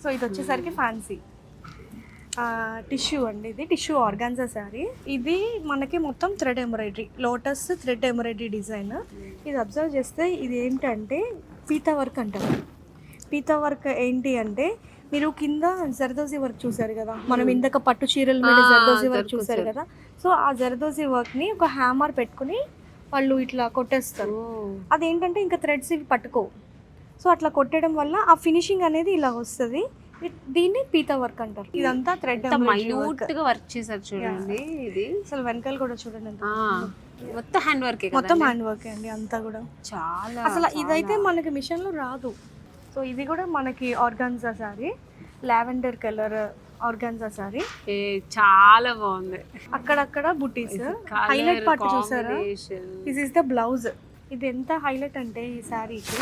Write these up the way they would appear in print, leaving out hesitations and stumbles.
So ఇది వచ్చేసరికి fancy tissue అండి, ఇది టిష్యూ ఆర్గాన్జా శారీ. ఇది మనకి మొత్తం thread embroidery, lotus thread embroidery design. ఇది అబ్జర్వ్ చేస్తే ఇది ఏంటంటే పీతా వర్క్ అంటారు. పీతా వర్క్ ఏంటి అంటే మీరు కింద జర్దోజీ వర్క్ చూసారు కదా, మనం ఇందాక పట్టు చీరల మీద జర్దోజీ వర్క్ చూసారు కదా. సో ఆ జర్దోజీ వర్క్ని ఒక హ్యామర్ పెట్టుకుని వాళ్ళు ఇట్లా కొట్టేస్తారు. అదేంటంటే ఇంకా థ్రెడ్స్ ఇవి పట్టుకోవు. సో అట్లా కొట్టడం వల్ల ఆ ఫినిషింగ్ అనేది ఇలా వస్తుంది. దీన్ని పీతా వర్క్ అంటారు. ఇదంతా థ్రెడ్ మైన్యూట్ గా వర్క్ చేశారు చూడండి. ఇది అసలు వెనకాల కూడా చూడండి, మొత్తం హ్యాండ్ వర్క్, మొత్తం హ్యాండ్ వర్క్ అండి అంతా కూడా. చాలా అసలు ఇదైతే మనకి మిషన్ లో రాదు. సో ఇది కూడా మనకి organza sorry, lavender colour organza sorry, చాలా బాగుంది. అక్కడక్కడ బుటీస్, హైలైట్ పార్ట్ చూసారా, దిస్ ఇస్ ద బ్లౌజ్. ఇది ఎంత హైలైట్ అంటే ఈ సారీకి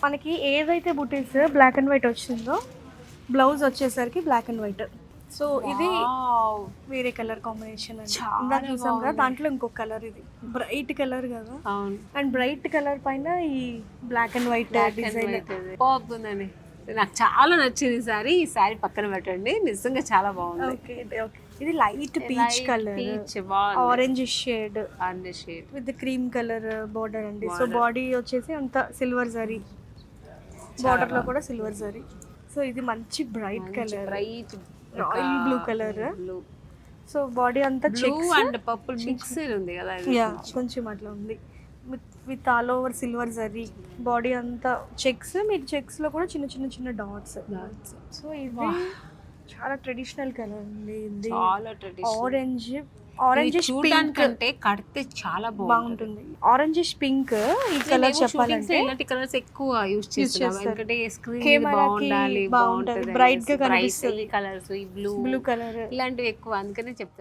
మనకి ఏదైతే బుటీస్ బ్లాక్ అండ్ వైట్ వచ్చిందో, బ్లౌజ్ వచ్చేసరికి బ్లాక్ అండ్ వైట్. సో ఇది వేరే కలర్ కాంబినేషన్ అండి. ఇందాక చూసాం కదా, దాంట్లో ఇంకొక కలర్, ఇది బ్రైట్ కలర్ కదా. అండ్ బ్రైట్ కలర్ పైన ఈ బ్లాక్ అండ్ వైట్ డిజైన్ బాగుందని నాకు చాలా నచ్చింది ఈ సారీ. ఈ సారీ పక్కన పెట్టండి, నిజంగా చాలా బాగుంది. ఓకే ఓకే, ఇది light peach colour, orange shade with cream colour border అండి. సో బాడీ వచ్చేసి అంత సిల్వర్ జరీ, బార్డర్ లో కూడా సిల్వర్ జరీ. సో ఇది మంచి bright colour, bright royal blue colour. So body అంతా చెక్స్ అండ్ పర్పుల్ మిక్స్ ఉంది కదా, యా కొంచెం అట్లా ఉంది. With all over silver zari, body అంతా చెక్స్. మీకు చెక్స్ లో కూడా చిన్న చిన్న చిన్న డాట్స్. సో ఇది చాలా ట్రెడిషనల్ కలర్ అండి. ఇది చాలా ట్రెడిషనల్. ఆరెంజ్ పింక్ అంటే కడితే చాలా బాగుంటుంది. ఆరెంజ్ పింక్ ఈ కలర్ చెప్పాలంటే ఇలాంటి కలర్స్ ఎక్కువ యూస్ చేస్తున్నాం, ఎందుకంటే స్క్రీన్ బాగుంటుంది, బ్రైట్ గా కనిపిస్తుంది. కలర్స్, ఈ బ్లూ కలర్ ఇలాంటివి ఎక్కువ, అందుకనే చెప్తాను.